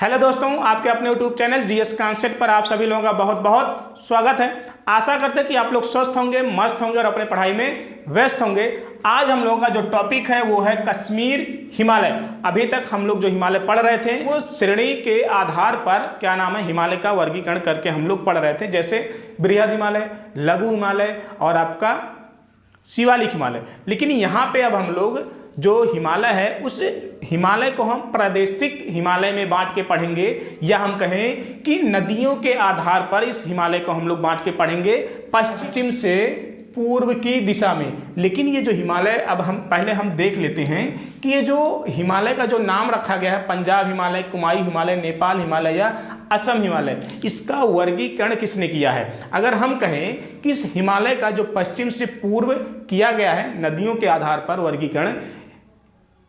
Hello दोस्तों, आपके अपने यूट्यूब चैनल जीएस कॉन्सेप्ट पर आप सभी लोगों का बहुत बहुत स्वागत है। आशा करते हैं कि आप लोग स्वस्थ होंगे, मस्त होंगे और अपने पढ़ाई में व्यस्त होंगे। आज हम लोगों का जो टॉपिक है वो है कश्मीर हिमालय। अभी तक हम लोग जो हिमालय पढ़ रहे थे वो श्रेणी के आधार पर क्या नाम है हिमालय का वर्गीकरण करके हम लोग पढ़ रहे थे, जैसे बृहद हिमालय, लघु हिमालय और आपका शिवालिक हिमालय। लेकिन यहाँ पे अब हम लोग जो हिमालय है उस हिमालय को हम प्रादेशिक हिमालय में बांट के पढ़ेंगे, या हम कहें कि नदियों के आधार पर इस हिमालय को हम लोग बांट के पढ़ेंगे पश्चिम से पूर्व की दिशा में। लेकिन ये जो हिमालय अब हम देख लेते हैं कि ये जो हिमालय का जो नाम रखा गया है पंजाब हिमालय, कुमायूं हिमालय, नेपाल हिमालय या असम हिमालय, इसका वर्गीकरण किसने किया है। अगर हम कहें कि इस हिमालय का जो पश्चिम से पूर्व किया गया है नदियों के आधार पर वर्गीकरण,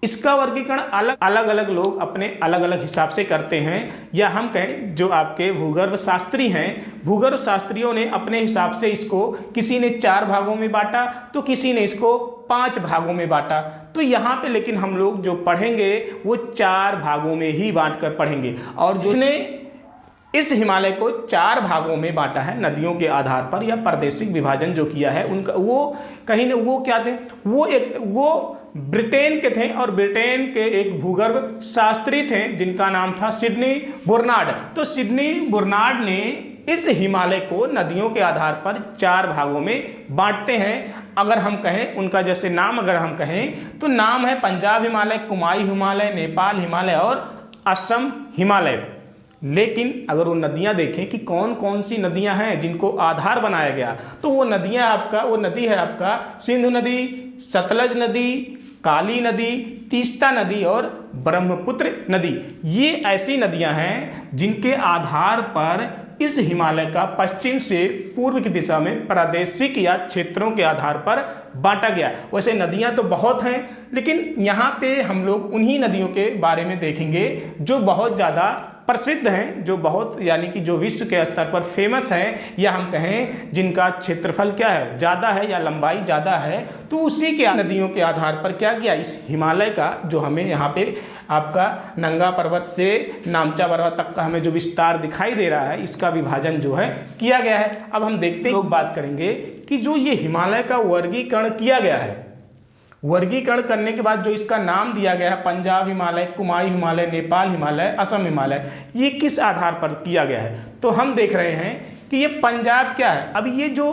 इसका वर्गीकरण अलग अलग लोग अपने अलग अलग हिसाब से करते हैं, या हम कहें जो आपके भूगर्भ शास्त्री हैं, भूगर्भ शास्त्रियों ने अपने हिसाब से इसको किसी ने 4 भागों में बांटा तो किसी ने इसको 5 भागों में बांटा। तो यहाँ पे लेकिन हम लोग जो पढ़ेंगे वो 4 भागों में ही बांट कर पढ़ेंगे। और जिसने इस हिमालय को 4 भागों में बांटा है नदियों के आधार पर या प्रादेशिक विभाजन जो किया है उनका वो कहीं ने वो क्या थे, वो ब्रिटेन के थे और ब्रिटेन के एक भूगर्भ शास्त्री थे जिनका नाम था सिडनी बर्नार्ड। तो सिडनी बर्नार्ड ने इस हिमालय को नदियों के आधार पर 4 भागों में बांटते हैं। अगर हम कहें उनका जैसे नाम अगर हम कहें तो नाम है पंजाब हिमालय, कुमायूं हिमालय, नेपाल हिमालय और असम हिमालय। लेकिन अगर वो नदियां देखें कि कौन कौन सी नदियां हैं जिनको आधार बनाया गया, तो वो नदी है आपका सिंधु नदी, सतलज नदी, काली नदी, तीस्ता नदी और ब्रह्मपुत्र नदी। ये ऐसी नदियां हैं जिनके आधार पर इस हिमालय का पश्चिम से पूर्व की दिशा में प्रादेशिक या क्षेत्रों के आधार पर बांटा गया। वैसे नदियां तो बहुत हैं, लेकिन यहाँ पे हम लोग उन्हीं नदियों के बारे में देखेंगे जो बहुत ज़्यादा प्रसिद्ध हैं, जो बहुत यानी कि जो विश्व के स्तर पर फेमस हैं, या हम कहें जिनका क्षेत्रफल क्या है ज़्यादा है या लंबाई ज़्यादा है। तो उसी के नदियों के आधार पर क्या किया, इस हिमालय का जो हमें यहाँ पे आपका नंगा पर्वत से नामचा पर्वत तक का हमें जो विस्तार दिखाई दे रहा है, इसका विभाजन जो है किया गया है। अब हम देखते हैं, लोग बात करेंगे कि जो ये हिमालय का वर्गीकरण किया गया है, वर्गीकरण करने के बाद जो इसका नाम दिया गया है पंजाब हिमालय, कुमायूं हिमालय, नेपाल हिमालय, असम हिमालय, ये किस आधार पर किया गया है। तो हम देख रहे हैं कि ये पंजाब क्या है। अब ये जो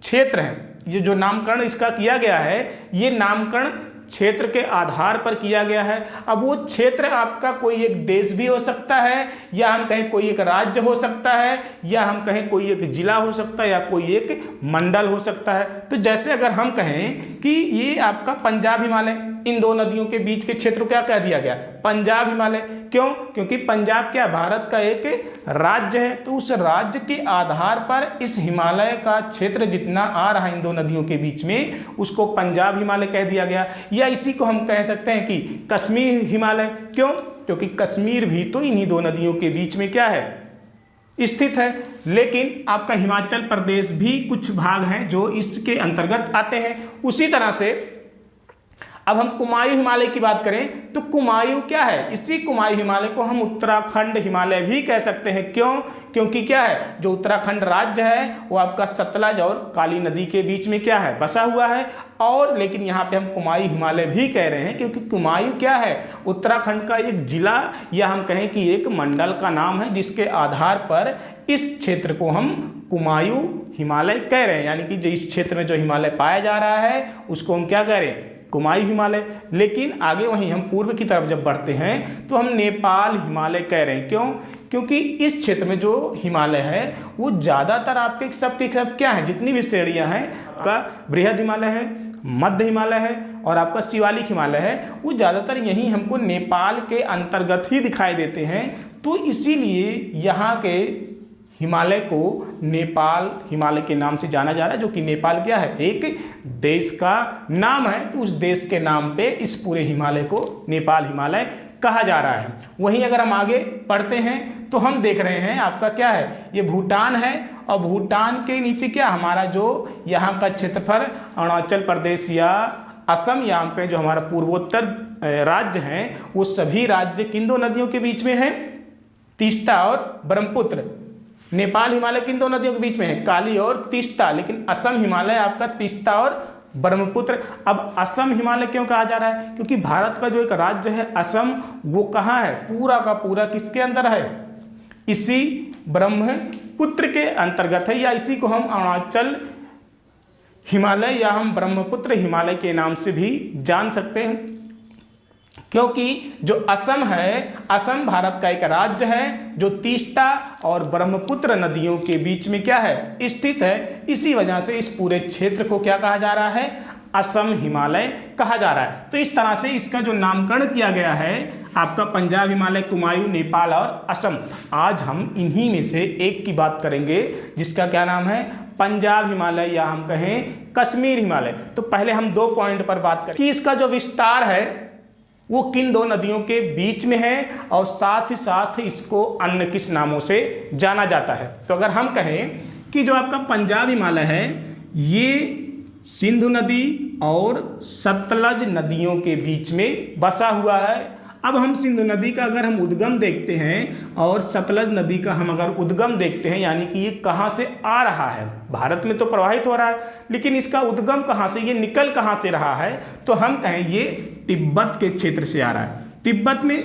क्षेत्र है, ये जो नामकरण इसका किया गया है, ये नामकरण क्षेत्र के आधार पर किया गया है। अब वो क्षेत्र आपका कोई एक देश भी हो सकता है, या हम कहें कोई एक राज्य हो सकता है, या हम कहें कोई एक जिला हो सकता है, या कोई एक मंडल हो सकता है। तो जैसे अगर हम कहें कि ये आपका पंजाब हिमालय, इन 2 नदियों के बीच के क्षेत्र को क्या कह दिया गया, पंजाब हिमालय। क्यों? क्योंकि पंजाब क्या भारत का एक राज्य है। तो उस राज्य के आधार पर इस हिमालय का क्षेत्र जितना आ रहा है इन 2 नदियों के बीच में, उसको पंजाब हिमालय कह दिया गया। या इसी को हम कह सकते हैं कि कश्मीर हिमालय। क्यों? क्योंकि कश्मीर भी तो इन्हीं 2 नदियों के बीच में क्या है, स्थित है। लेकिन आपका हिमाचल प्रदेश भी कुछ भाग हैं जो इसके अंतर्गत आते हैं। उसी तरह से अब हम कुमायूं हिमालय की बात करें तो कुमायूं क्या है, इसी कुमायूं हिमालय को हम उत्तराखंड हिमालय भी कह सकते हैं। क्यों? क्योंकि क्या है, जो उत्तराखंड राज्य है वो आपका सतलज और काली नदी के बीच में क्या है, बसा हुआ है। और लेकिन यहाँ पे हम कुमायूं हिमालय भी कह रहे हैं क्योंकि कुमायूं क्या है, उत्तराखंड का एक जिला या हम कहें कि एक मंडल का नाम है, जिसके आधार पर इस क्षेत्र को हम कुमायूं हिमालय कह रहे हैं। यानी कि जो इस क्षेत्र में जो हिमालय पाया जा रहा है उसको हम क्या कह रहे हैं, कुमायूं हिमालय। लेकिन आगे वहीं हम पूर्व की तरफ जब बढ़ते हैं तो हम नेपाल हिमालय कह रहे हैं। क्यों? क्योंकि इस क्षेत्र में जो हिमालय है वो ज़्यादातर आपके सबके सब क्या है, जितनी भी श्रेणियां हैं, आपका बृहद हिमालय है, मध्य हिमालय है और आपका शिवालिक हिमालय है, वो ज़्यादातर यहीं हमको नेपाल के अंतर्गत ही दिखाई देते हैं। तो इसीलिए यहाँ के हिमालय को नेपाल हिमालय के नाम से जाना जा रहा है, जो कि नेपाल क्या है, एक देश का नाम है। तो उस देश के नाम पे इस पूरे हिमालय को नेपाल हिमालय कहा जा रहा है। वहीं अगर हम आगे पढ़ते हैं तो हम देख रहे हैं आपका क्या है, ये भूटान है और भूटान के नीचे क्या हमारा जो यहाँ का क्षेत्रफल अरुणाचल प्रदेश या असम या हम कहें जो हमारा पूर्वोत्तर राज्य हैं वो सभी राज्य किन 2 नदियों के बीच में हैं, तीस्ता और ब्रह्मपुत्र। नेपाल हिमालय किन दो नदियों के बीच में है? काली और तीस्ता। लेकिन असम हिमालय आपका तीस्ता और ब्रह्मपुत्र। अब असम हिमालय क्यों कहा जा रहा है? क्योंकि भारत का जो एक राज्य है असम, वो कहाँ है? पूरा का पूरा किसके अंदर है? इसी ब्रह्मपुत्र के अंतर्गत है, या इसी को हम अरुणाचल हिमालय या हम ब्रह्मपुत्र हिमालय के नाम से भी जान सकते हैं। क्योंकि जो असम है, असम भारत का एक राज्य है जो तीस्ता और ब्रह्मपुत्र नदियों के बीच में क्या है? स्थित है। इसी वजह से इस पूरे क्षेत्र को क्या कहा जा रहा है? असम हिमालय कहा जा रहा है। तो इस तरह से इसका जो नामकरण किया गया है आपका पंजाब हिमालय, कुमायूं, नेपाल और असम। आज हम इन्हीं में से एक की बात करेंगे जिसका क्या नाम है? पंजाब हिमालय या हम कहें कश्मीर हिमालय। तो पहले हम 2 पॉइंट पर बात करें कि इसका जो विस्तार है वो किन 2 नदियों के बीच में है और साथ ही साथ इसको अन्य किस नामों से जाना जाता है। तो अगर हम कहें कि जो आपका पंजाब हिमालय है ये सिंधु नदी और सतलज नदियों के बीच में बसा हुआ है। अब हम सिंधु नदी का अगर हम उद्गम देखते हैं और सतलज नदी का हम अगर उद्गम देखते हैं, यानी कि ये कहाँ से आ रहा है? भारत में तो प्रवाहित हो रहा है, लेकिन इसका उद्गम कहाँ से, ये निकल कहाँ से रहा है? तो हम कहें ये तिब्बत के क्षेत्र से आ रहा है। तिब्बत में,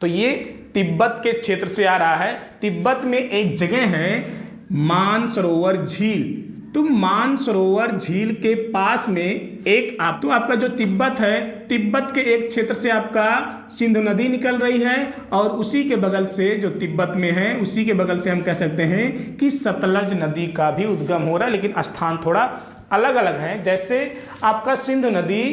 तो ये तिब्बत के क्षेत्र से आ रहा है। तिब्बत में एक जगह है मानसरोवर झील। तो मानसरोवर झील के पास में एक तो आपका जो तिब्बत है, तिब्बत के एक क्षेत्र से आपका सिंधु नदी निकल रही है और उसी के बगल से जो तिब्बत में है उसी के बगल से हम कह सकते हैं कि सतलज नदी का भी उद्गम हो रहा है, लेकिन स्थान थोड़ा अलग अलग है। जैसे आपका सिंधु नदी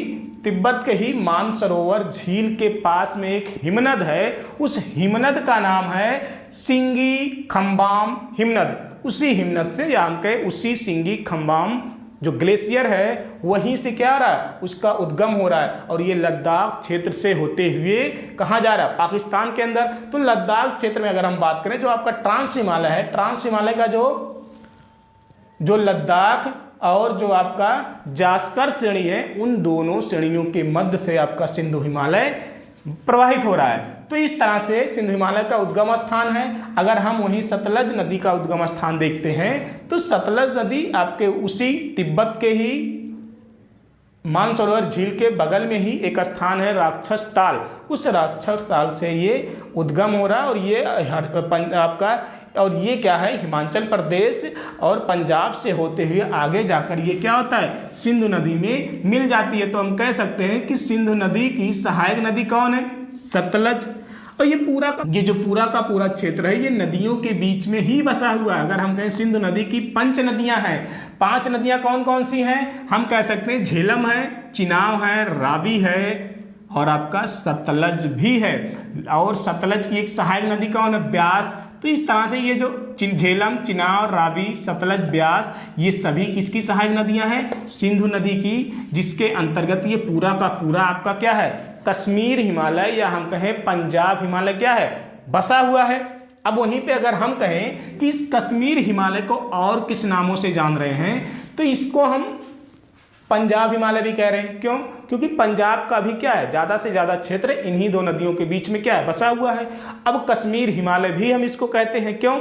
तिब्बत के ही मानसरोवर झील के पास में एक हिमनद है, उस हिमनद का नाम है सिंगी खम्बाम हिमनद। उसी हिमनद से या हम कहें उसी सिंगी खम्बाम जो ग्लेशियर है वहीं से क्या आ रहा है? उसका उद्गम हो रहा है और ये लद्दाख क्षेत्र से होते हुए कहाँ जा रहा है? पाकिस्तान के अंदर। तो लद्दाख क्षेत्र में अगर हम बात करें जो आपका ट्रांस हिमालय है, ट्रांस हिमालय का जो लद्दाख और जो आपका जास्कर श्रेणी है, उन दोनों श्रेणियों के मध्य से आपका सिंधु हिमालय प्रवाहित हो रहा है। तो इस तरह से सिंधु हिमालय का उद्गम स्थान है। अगर हम वहीं सतलज नदी का उद्गम स्थान देखते हैं तो सतलज नदी आपके उसी तिब्बत के ही मानसरोवर झील के बगल में ही एक स्थान है राक्षस ताल। उस राक्षस ताल से ये उद्गम हो रहा है और ये आपका, और ये क्या है? हिमाचल प्रदेश और पंजाब से होते हुए आगे जाकर ये क्या होता है? सिंधु नदी में मिल जाती है। तो हम कह सकते हैं कि सिंधु नदी की सहायक नदी कौन है? सतलज। और ये जो पूरा का पूरा क्षेत्र है ये नदियों के बीच में ही बसा हुआ है। अगर हम कहें सिंधु नदी की 5 नदियां हैं, 5 नदियां कौन कौन सी हैं? हम कह सकते हैं झेलम है, चिनाब है, रावी है और आपका सतलज भी है। और सतलज की एक सहायक नदी कौन है? ब्यास। तो इस तरह से ये जो झेलम, चिनाब, रावी, सतलज, ब्यास, ये सभी किसकी सहायक नदियां हैं? सिंधु नदी की, जिसके अंतर्गत ये पूरा का पूरा आपका क्या है? कश्मीर हिमालय या हम कहें पंजाब हिमालय क्या है? बसा हुआ है। अब वहीं पे अगर हम कहें कि इस कश्मीर हिमालय को और किस नामों से जान रहे हैं, तो इसको हम पंजाब हिमालय भी कह रहे हैं। क्यों? क्योंकि पंजाब का भी क्या है? ज़्यादा से ज़्यादा क्षेत्र इन्हीं 2 नदियों के बीच में क्या है? बसा हुआ है। अब कश्मीर हिमालय भी हम इसको कहते हैं। क्यों?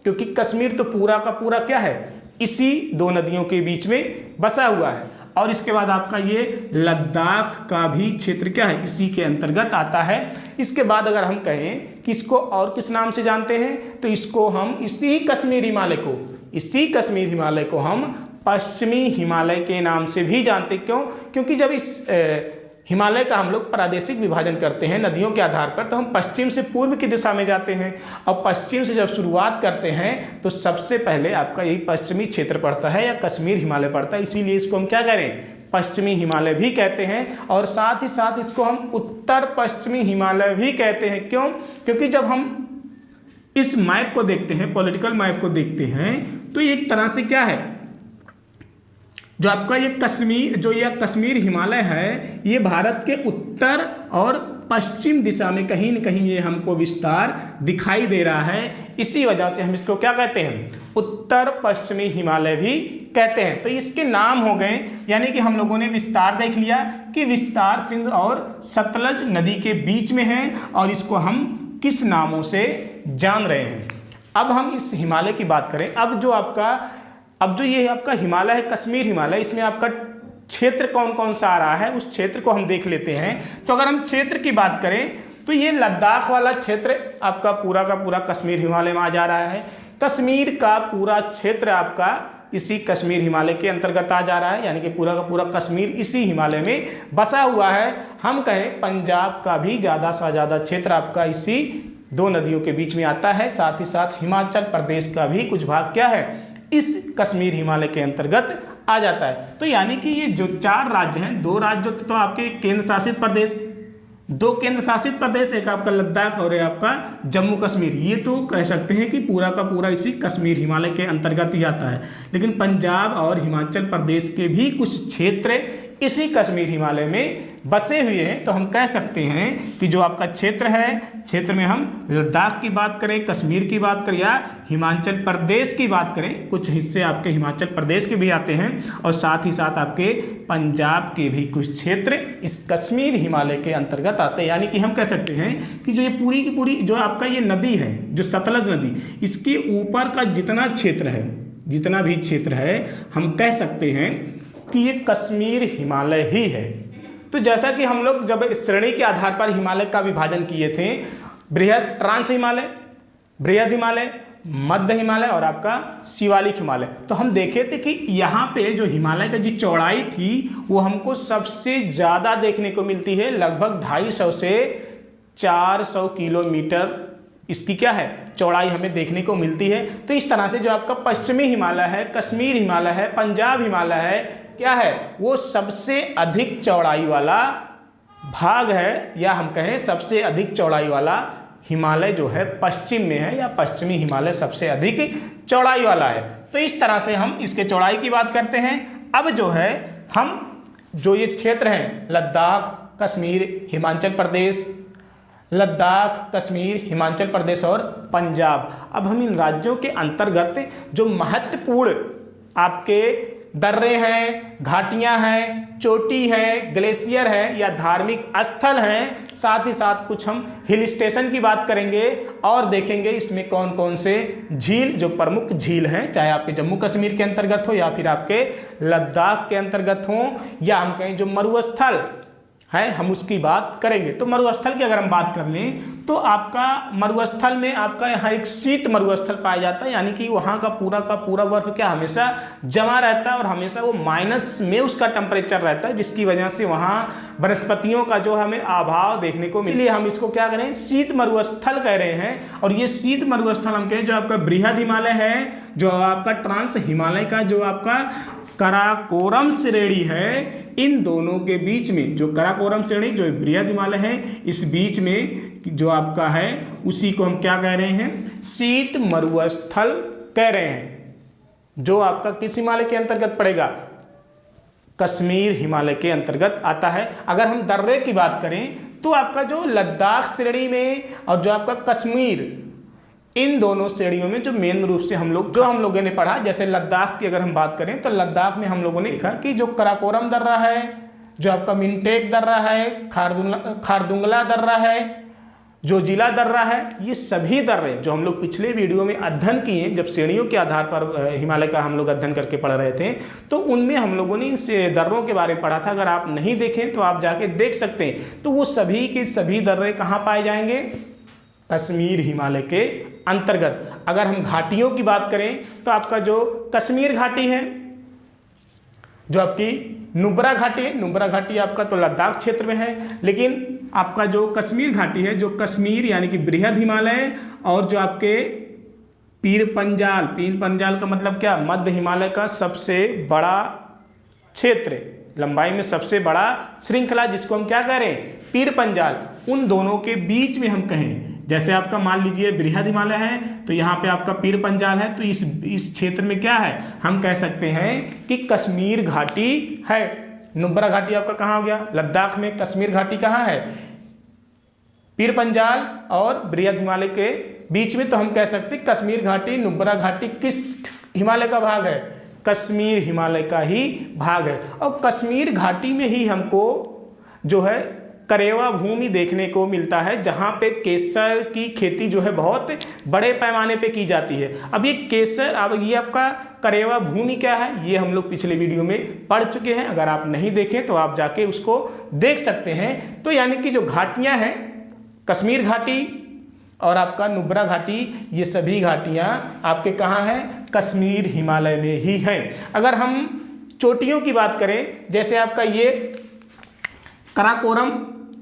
क्योंकि कश्मीर तो पूरा का पूरा क्या है? इसी 2 नदियों के बीच में बसा हुआ है। और इसके बाद आपका ये लद्दाख का भी क्षेत्र क्या है? इसी के अंतर्गत आता है। इसके बाद अगर हम कहें कि इसको और किस नाम से जानते हैं, तो इसको हम इसी कश्मीर हिमालय को हम पश्चिमी हिमालय के नाम से भी जानते। क्यों? क्योंकि जब इस हिमालय का हम लोग प्रादेशिक विभाजन करते हैं नदियों के आधार पर, तो हम पश्चिम से पूर्व की दिशा में जाते हैं। और पश्चिम से जब शुरुआत करते हैं तो सबसे पहले आपका यही पश्चिमी क्षेत्र पड़ता है या कश्मीर हिमालय पड़ता है। इसीलिए इसको हम क्या करें? पश्चिमी हिमालय भी कहते हैं। और साथ ही साथ इसको हम उत्तर पश्चिमी हिमालय भी कहते हैं। क्यों? क्योंकि जब हम इस मैप को देखते हैं, पॉलिटिकल मैप को देखते हैं, तो एक तरह से क्या है, जो आपका ये कश्मीर हिमालय है, ये भारत के उत्तर और पश्चिम दिशा में कहीं न कहीं ये हमको विस्तार दिखाई दे रहा है। इसी वजह से हम इसको क्या कहते हैं? उत्तर पश्चिमी हिमालय भी कहते हैं। तो इसके नाम हो गए, यानी कि हम लोगों ने विस्तार देख लिया कि विस्तार सिंध और सतलज नदी के बीच में है और इसको हम किस नामों से जान रहे हैं। अब हम इस हिमालय की बात करें। अब जो ये आपका हिमालय है, कश्मीर हिमालय, इसमें आपका क्षेत्र कौन कौन सा आ रहा है उस क्षेत्र को हम देख लेते हैं। तो अगर हम क्षेत्र की बात करें तो ये लद्दाख वाला क्षेत्र आपका पूरा का पूरा कश्मीर हिमालय में आ जा रहा है। कश्मीर का पूरा क्षेत्र आपका इसी कश्मीर हिमालय के अंतर्गत आ जा रहा है, यानी कि पूरा का पूरा कश्मीर इसी हिमालय में बसा हुआ है। हम कहें पंजाब का भी ज़्यादा से ज़्यादा क्षेत्र आपका इसी दो नदियों के बीच में आता है। साथ ही साथ हिमाचल प्रदेश का भी कुछ भाग क्या है, इस कश्मीर हिमालय के अंतर्गत आ जाता है। तो यानी कि ये जो 4 राज्य हैं, 2 राज्य तो आपके केंद्र शासित प्रदेश, 2 केंद्र शासित प्रदेश, एक आपका लद्दाख और एक आपका जम्मू कश्मीर, ये तो कह सकते हैं कि पूरा का पूरा इसी कश्मीर हिमालय के अंतर्गत ही आता है। लेकिन पंजाब और हिमाचल प्रदेश के भी कुछ क्षेत्र इसी कश्मीर हिमालय में बसे हुए हैं। तो हम कह सकते हैं कि जो आपका क्षेत्र है, क्षेत्र में हम लद्दाख की बात करें, कश्मीर की बात करें या हिमाचल प्रदेश की बात करें, कुछ हिस्से आपके हिमाचल प्रदेश के भी आते हैं और साथ ही साथ आपके पंजाब के भी कुछ क्षेत्र इस कश्मीर हिमालय के अंतर्गत आते हैं। यानी कि हम कह सकते हैं कि जो ये पूरी की पूरी जो आपका ये नदी है, जो सतलज नदी, इसके ऊपर का जितना क्षेत्र है, जितना भी क्षेत्र है, हम कह सकते हैं कि ये कश्मीर हिमालय ही है। तो जैसा कि हम लोग जब श्रेणी के आधार पर हिमालय का विभाजन किए थे, बृहद ट्रांस हिमालय, बृहद हिमालय, मध्य हिमालय और आपका शिवालिक हिमालय, तो हम देखे थे कि यहाँ पे जो हिमालय का जो चौड़ाई थी वो हमको सबसे ज़्यादा देखने को मिलती है, लगभग 250 से 400 किलोमीटर इसकी क्या है, चौड़ाई हमें देखने को मिलती है। तो इस तरह से जो आपका पश्चिमी हिमालय है, कश्मीर हिमालय है, पंजाब हिमालय है, क्या है, वो सबसे अधिक चौड़ाई वाला भाग है, या हम कहें सबसे अधिक चौड़ाई वाला हिमालय जो है पश्चिम में है, या पश्चिमी हिमालय सबसे अधिक चौड़ाई वाला है। तो इस तरह से हम इसके चौड़ाई की बात करते हैं। अब जो है हम जो ये क्षेत्र हैं, लद्दाख, कश्मीर, हिमाचल प्रदेश, लद्दाख, कश्मीर, हिमाचल प्रदेश और पंजाब, अब हम इन राज्यों के अंतर्गत जो महत्वपूर्ण आपके दर्रे हैं, घाटियां हैं, चोटी है, ग्लेशियर है या धार्मिक स्थल हैं, साथ ही साथ कुछ हम हिल स्टेशन की बात करेंगे और देखेंगे इसमें कौन कौन से झील, जो प्रमुख झील हैं, चाहे आपके जम्मू कश्मीर के अंतर्गत हो या फिर आपके लद्दाख के अंतर्गत हो, या हम कहें जो मरुस्थल है, हम उसकी बात करेंगे। तो मरुस्थल की अगर हम बात कर लें तो आपका मरुस्थल में आपका यहाँ एक शीत मरुस्थल पाया जाता है, यानी कि वहाँ का पूरा बर्फ क्या हमेशा जमा रहता है और हमेशा वो माइनस में उसका टेम्परेचर रहता है, जिसकी वजह से वहाँ वनस्पतियों का जो हमें अभाव देखने को मिले, इसलिए हम इसको क्या करें, शीत मरुस्थल कह रहे हैं। और ये शीत मरुस्थल हम कहें जो आपका बृहद हिमालय है, जो आपका ट्रांस हिमालय का जो आपका कराकोरम श्रेणी है, इन दोनों के बीच में जो कराकोरम श्रेणी जो बृहद हिमालय है, इस बीच में जो आपका है उसी को हम क्या कह रहे हैं, शीत मरुस्थल कह रहे हैं, जो आपका किस हिमालय के अंतर्गत पड़ेगा, कश्मीर हिमालय के अंतर्गत आता है। अगर हम दर्रे की बात करें तो आपका जो लद्दाख श्रेणी में और जो आपका कश्मीर, इन दोनों श्रेणियों में जो मेन रूप से हम लोगों ने पढ़ा, जैसे लद्दाख की अगर हम बात करें तो लद्दाख में हम लोगों ने देखा कि जो कराकोरम दर्रा है, जो आपका मिनटेक दर्रा है, खारदुंगला दर्रा है, जो जिला दर्रा है, ये सभी दर्रे जो हम लोग पिछले वीडियो में अध्ययन किए, जब श्रेणियों के आधार पर हिमालय का हम लोग अध्ययन करके पढ़ रहे थे, तो उनमें हम लोगों ने इन दर्रों के बारे में पढ़ा था। अगर आप नहीं देखें तो आप जाके देख सकते हैं। तो वो सभी के सभी दर्रे कहाँ पाए जाएंगे, कश्मीर हिमालय के अंतर्गत। अगर हम घाटियों की बात करें तो आपका जो कश्मीर घाटी है, जो आपकी नुब्रा घाटी है, नुब्रा घाटी आपका तो लद्दाख क्षेत्र में है, लेकिन आपका जो कश्मीर घाटी है, जो कश्मीर यानी कि बृहद हिमालय और जो आपके पीर पंजाल का मतलब क्या, मध्य हिमालय का सबसे बड़ा क्षेत्र, लंबाई में सबसे बड़ा श्रृंखला, जिसको हम क्या कह रहे हैं, पीर पंजाल, उन दोनों के बीच में हम कहें, जैसे आपका मान लीजिए बृहद हिमालय है तो यहाँ पे आपका पीर पंजाल है, तो इस क्षेत्र में क्या है, हम कह सकते हैं कि कश्मीर घाटी है। नुब्रा घाटी आपका कहाँ हो गया, लद्दाख में, कश्मीर घाटी कहाँ है, पीर पंजाल और बृहद हिमालय के बीच में, तो हम कह सकते हैं कश्मीर घाटी, नुब्रा घाटी किस हिमालय का भाग है, कश्मीर हिमालय का ही भाग है। और कश्मीर घाटी में ही हमको जो है करेवा भूमि देखने को मिलता है, जहाँ पे केसर की खेती जो है बहुत बड़े पैमाने पे की जाती है। अब ये केसर, अब ये आपका करेवा भूमि क्या है, ये हम लोग पिछले वीडियो में पढ़ चुके हैं। अगर आप नहीं देखें तो आप जाके उसको देख सकते हैं। तो यानी कि जो घाटियाँ हैं, कश्मीर घाटी और आपका नुब्रा घाटी, ये सभी घाटियाँ आपके कहाँ हैं, कश्मीर हिमालय में ही हैं। अगर हम चोटियों की बात करें, जैसे आपका ये कराकोरम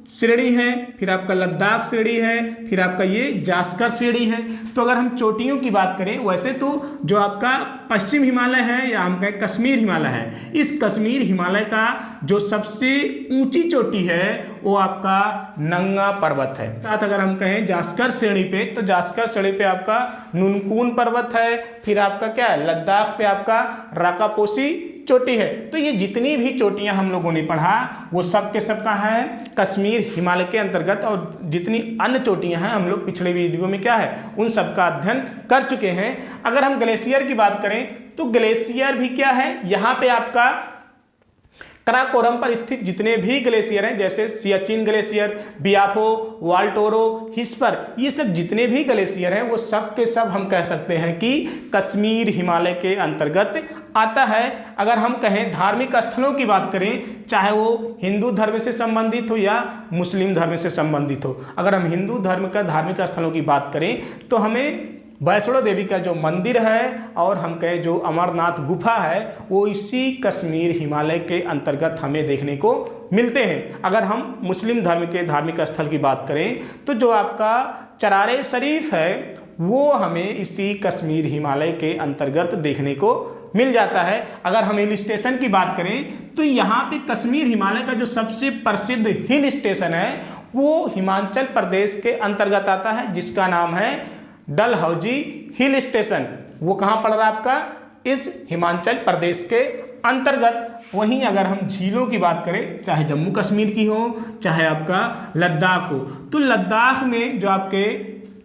श्रेणी है, फिर आपका लद्दाख श्रेणी है, फिर आपका ये जास्कर श्रेणी है। तो अगर हम चोटियों की बात करें, वैसे तो जो आपका पश्चिम हिमालय है या हम कहें कश्मीर हिमालय है, इस कश्मीर हिमालय का जो सबसे ऊंची चोटी है वो आपका नंगा पर्वत है। साथ अगर हम कहें जास्कर श्रेणी पे, तो जास्कर श्रेणी पे आपका नुनकुन पर्वत है, फिर आपका क्या है, लद्दाख पे आपका राकापोसी चोटी है। तो ये जितनी भी चोटियां हम लोगों ने पढ़ा वो सब के सब कहाँ है, कश्मीर हिमालय के अंतर्गत। और जितनी अन्य चोटियां हैं हम लोग पिछले वीडियो में क्या है, उन सब का अध्ययन कर चुके हैं। अगर हम ग्लेशियर की बात करें तो ग्लेशियर भी क्या है, यहाँ पे आपका कराकोरम पर स्थित जितने भी ग्लेशियर हैं, जैसे सियाचिन ग्लेशियर, बियाफो, वाल्टोरो, हिस्पर, ये सब जितने भी ग्लेशियर हैं वो सब के सब हम कह सकते हैं कि कश्मीर हिमालय के अंतर्गत आता है। अगर हम कहें धार्मिक स्थलों की बात करें, चाहे वो हिंदू धर्म से संबंधित हो या मुस्लिम धर्म से संबंधित हो, अगर हम हिंदू धर्म का धार्मिक स्थलों की बात करें तो हमें वैष्णो देवी का जो मंदिर है और हम कहें जो अमरनाथ गुफा है वो इसी कश्मीर हिमालय के अंतर्गत हमें देखने को मिलते हैं। अगर हम मुस्लिम धर्म के धार्मिक स्थल की बात करें तो जो आपका चरारे शरीफ है वो हमें इसी कश्मीर हिमालय के अंतर्गत देखने को मिल जाता है। अगर हम हिल स्टेशन की बात करें तो यहाँ पे कश्मीर हिमालय का जो सबसे प्रसिद्ध हिल स्टेशन है वो हिमाचल प्रदेश के अंतर्गत आता है, जिसका नाम है डलहौजी हिल स्टेशन। वो कहाँ पड़ रहा है आपका, इस हिमाचल प्रदेश के अंतर्गत। वहीं अगर हम झीलों की बात करें, चाहे जम्मू कश्मीर की हो चाहे आपका लद्दाख हो, तो लद्दाख में जो आपके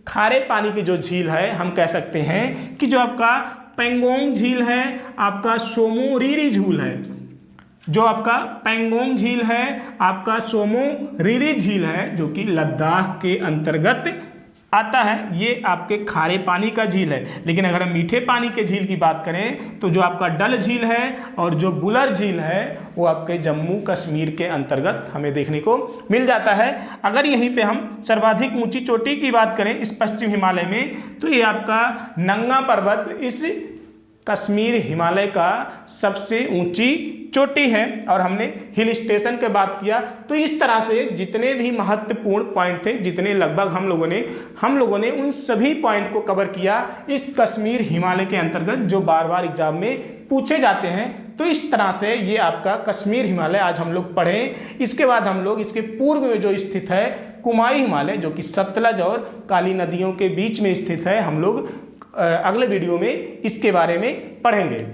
खारे पानी की जो झील है, हम कह सकते हैं कि जो आपका पेंगोंग झील है, आपका सोमोरिरी झील है, जो आपका पेंगोंग झील है, आपका सोमोरिरी झील है, जो कि लद्दाख के अंतर्गत आता है। ये आपके खारे पानी का झील है। लेकिन अगर हम मीठे पानी के झील की बात करें तो जो आपका डल झील है और जो बुलर झील है वो आपके जम्मू कश्मीर के अंतर्गत हमें देखने को मिल जाता है। अगर यहीं पे हम सर्वाधिक ऊंची चोटी की बात करें इस पश्चिम हिमालय में, तो ये आपका नंगा पर्वत इस कश्मीर हिमालय का सबसे ऊंची चोटी है। और हमने हिल स्टेशन के बात किया, तो इस तरह से जितने भी महत्वपूर्ण पॉइंट थे, जितने लगभग हम लोगों ने उन सभी पॉइंट को कवर किया इस कश्मीर हिमालय के अंतर्गत, जो बार बार एग्जाम में पूछे जाते हैं। तो इस तरह से ये आपका कश्मीर हिमालय आज हम लोग पढ़ें। इसके बाद हम लोग इसके पूर्व में जो स्थित है कुमाई हिमालय, जो कि सतलज और काली नदियों के बीच में स्थित है, हम लोग अगले वीडियो में इसके बारे में पढ़ेंगे।